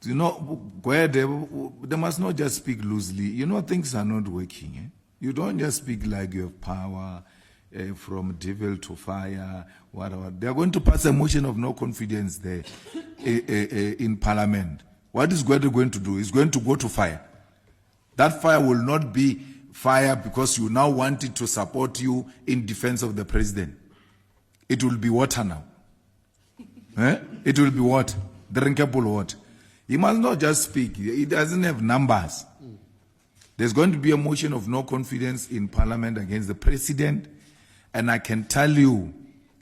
You know, where they must not just speak loosely. You know, things are not working. Eh? You don't just speak like you have power from devil to fire, whatever. They are going to pass a motion of no confidence there in Parliament. What is Gwede going to do? It's going to go to fire. That fire will not be fire because you now want it to support you in defense of the president. It will be water now. It will be what? Drinkable water. He must not just speak. He doesn't have numbers. There's going to be a motion of no confidence in Parliament against the president. And I can tell you,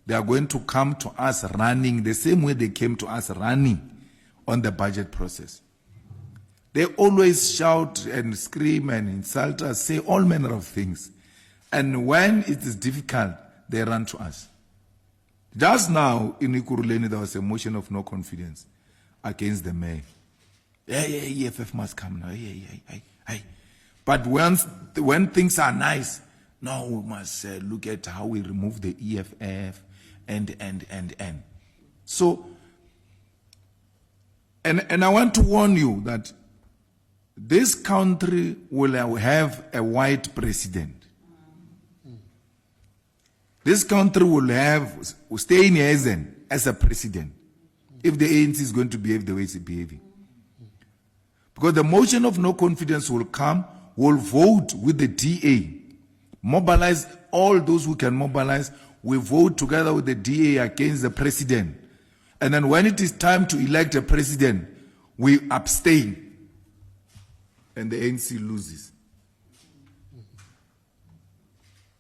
they are going to come to us running the same way they came to us running on the budget process. They always shout and scream and insult us, say all manner of things. And when it is difficult, they run to us. Just now, in Ikuruleni, there was a motion of no confidence against the mayor. EFF must come now. But when things are nice, now we must look at how we remove the EFF and. So, and I want to warn you that this country will have a white president. This country will stay in Ezen as a president if the ANC is going to behave the way it's behaving. Because the motion of no confidence will come, will vote with the DA, mobilize all those who can mobilize, we vote together with the DA against the president. And then when it is time to elect a president, we abstain. And the ANC loses.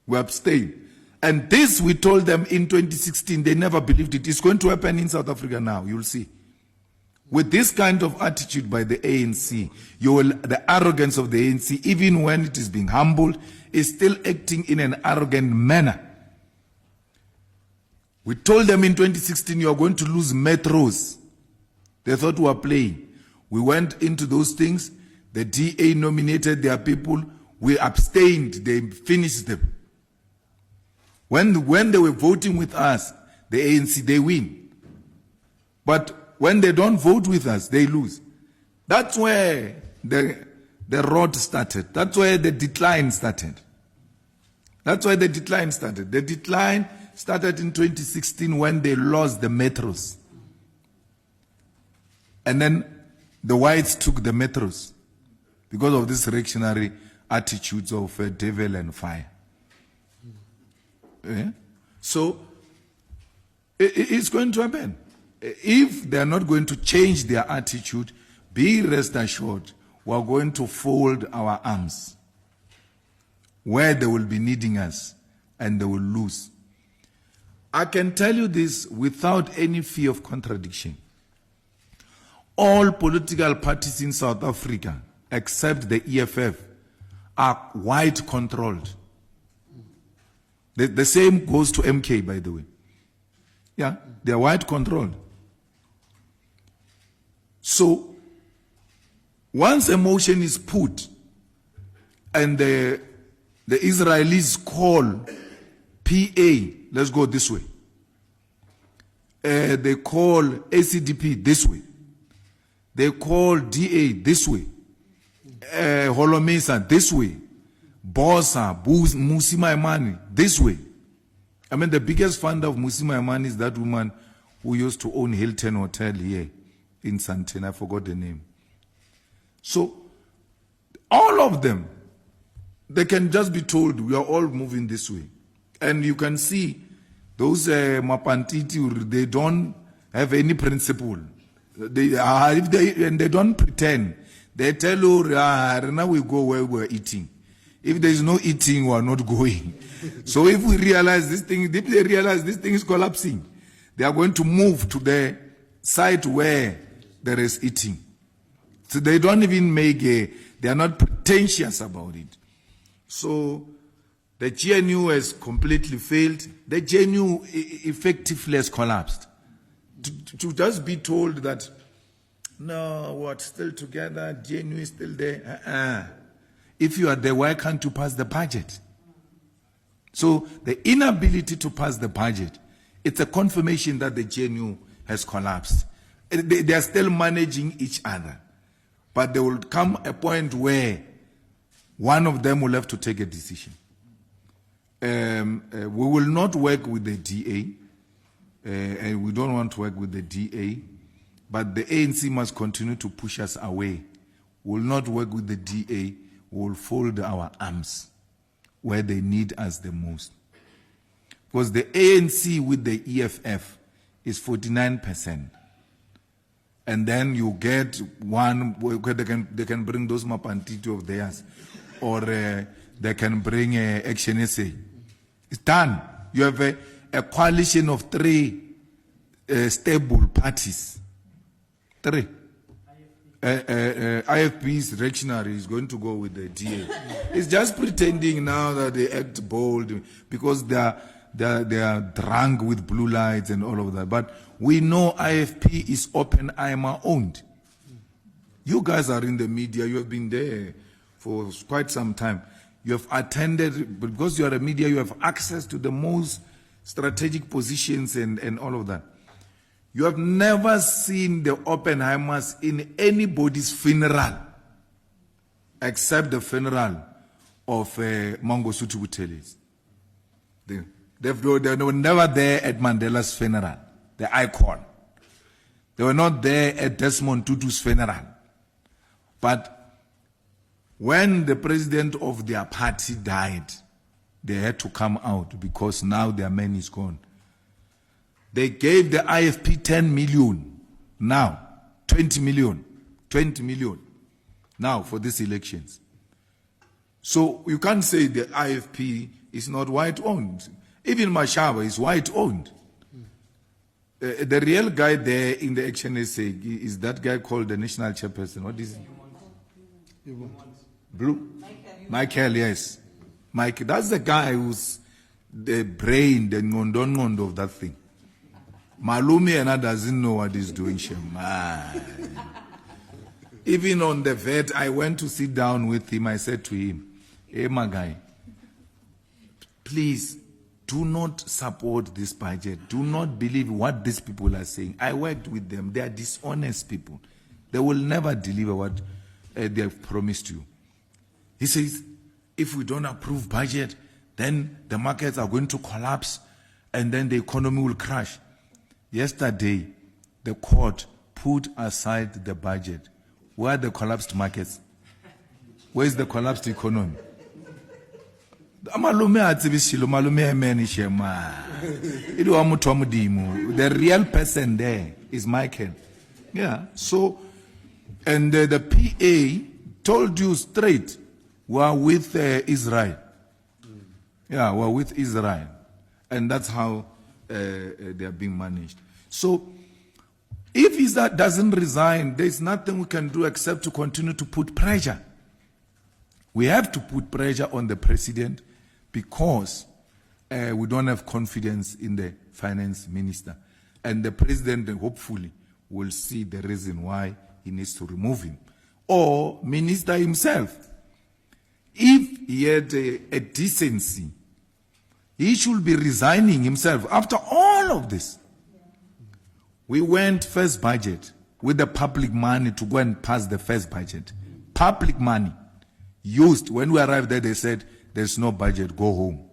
We abstain. And this we told them in 2016, they never believed it. It's going to happen in South Africa now, you'll see. With this kind of attitude by the ANC, the arrogance of the ANC, even when it is being humbled, is still acting in an arrogant manner. We told them in 2016, you are going to lose metros. They thought we were playing. We went into those things. The DA nominated their people. We abstained. They finished them. When they were voting with us, the ANC, they win. But when they don't vote with us, they lose. That's where the road started. That's where the decline started. That's why the decline started. The decline started in 2016 when they lost the metros. And then the whites took the metros because of this reactionary attitudes of devil and fire. So it's going to happen. If they are not going to change their attitude, be rest assured, we are going to fold our arms where they will be needing us and they will lose. I can tell you this without any fear of contradiction. All political parties in South Africa, except the EFF, are white controlled. The same goes to MK, by the way. Yeah, they are white controlled. So, once a motion is put and the Israelis call PA, let's go this way. They call ACDP this way. They call DA this way. Holomesa this way. Bosa, Musima Imani this way. I mean, the biggest founder of Musima Imani is that woman who used to own Hilton Hotel here in Santana. I forgot the name. So, all of them, they can just be told, we are all moving this way. And you can see those Mapantiti, they don't have any principle. And they don't pretend. They tell you, now we go where we're eating. If there is no eating, we are not going. So if we realize this thing, if they realize this thing is collapsing, they are going to move to the site where there is eating. So they don't even they are not pretentious about it. So the GNU has completely failed. The GNU effectively has collapsed. To just be told that, no, we're still together, GNU is still there. If you are there, why can't you pass the budget? So the inability to pass the budget, it's a confirmation that the GNU has collapsed. They are still managing each other. But there will come a point where one of them will have to take a decision. We will not work with the DA, and we don't want to work with the DA, but the ANC must continue to push us away. We will not work with the DA, we will fold our arms where they need us the most. Because the ANC with the EFF is 49%. And then you get one where they can bring those Mapantito of theirs, or they can bring Action SA. It's done. You have a coalition of 3 stable parties. 3. IFP's reactionary is going to go with the DA. It's just pretending now that they act bold because they are drunk with blue lights and all of that. But we know IFP is Oppenheimer owned. You guys are in the media. You have been there for quite some time. You have attended, because you are a media, you have access to the most strategic positions and all of that. You have never seen the Oppenheimers in anybody's funeral except the funeral of Mangosuthu Buthelezi. They were never there at Mandela's funeral, the icon. They were not there at Desmond Tutu's funeral. But when the president of their party died, they had to come out because now their man is gone. They gave the IFP 10 million, now 20 million now for these elections. So you can't say the IFP is not white-owned. Even Mashaba is white-owned. The real guy there in the Action SA is that guy called the national chairperson. What is he? Blue? Michael, yes. Mike, that's the guy who's the brain, the ngondo of that thing. Malumi and doesn't know what he's doing. Even on the vet, I went to sit down with him. I said to him, hey, my guy, please do not support this budget. Do not believe what these people are saying. I worked with them. They are dishonest people. They will never deliver what they have promised you. He says, if we don't approve budget, then the markets are going to collapse and then the economy will crash. Yesterday, the court put aside the budget. Where are the collapsed markets? Where is the collapsed economy? The real person there is Michael. Yeah. So, and the PA told you straight, we are with Israel. Yeah, we are with Israel. And that's how they are being managed. So, if Israel doesn't resign, there's nothing we can do except to continue to put pressure. We have to put pressure on the president because we don't have confidence in the finance minister. And the president hopefully will see the reason why he needs to remove him. Or minister himself. If he had a decency, he should be resigning himself after all of this. We went first budget with the public money to go and pass the first budget. Public money used. When we arrived there, they said, there's no budget, go home.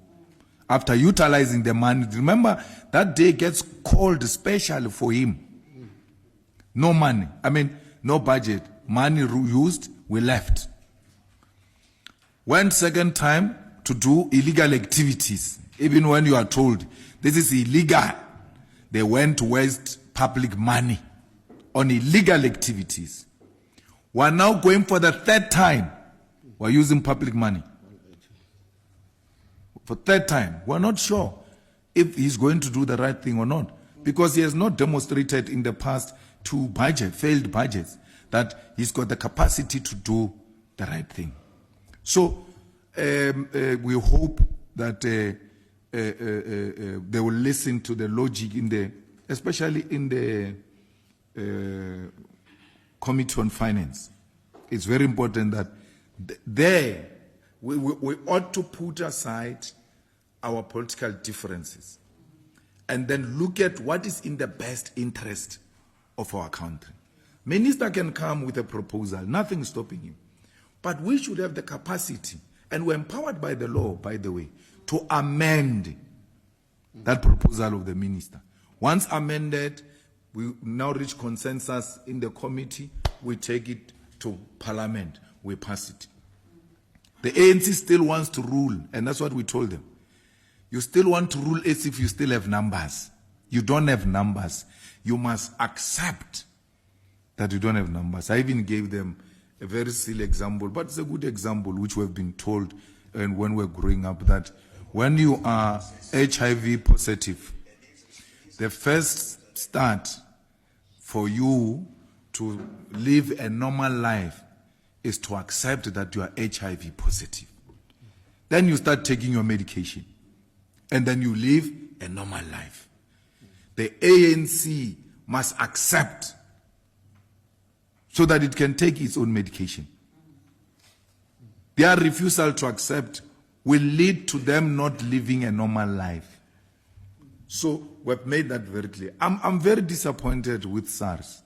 After utilizing the money, remember, that day gets called special for him. No money. No budget. Money used, we left. Went second time to do illegal activities. Even when you are told, this is illegal. They went to waste public money on illegal activities. We are now going for the third time. We are using public money. For third time. We are not sure if he's going to do the right thing or not. Because he has not demonstrated in the past 2 failed budgets, that he's got the capacity to do the right thing. So we hope that they will listen to the logic especially in the Committee on Finance. It's very important that we ought to put aside our political differences and then look at what is in the best interest of our country. Minister can come with a proposal, nothing stopping him. But we should have the capacity, and we're empowered by the law, by the way, to amend that proposal of the minister. Once amended, we now reach consensus in the committee, we take it to Parliament, we pass it. The ANC still wants to rule, and that's what we told them. You still want to rule as if you still have numbers. You don't have numbers. You must accept that you don't have numbers. I even gave them a very silly example, but it's a good example which we've been told and when we're growing up, that when you are HIV positive, the first start for you to live a normal life is to accept that you are HIV positive. Then you start taking your medication, and then you live a normal life. The ANC must accept so that it can take its own medication. Their refusal to accept will lead to them not living a normal life. So we've made that very clear. I'm very disappointed with SARS.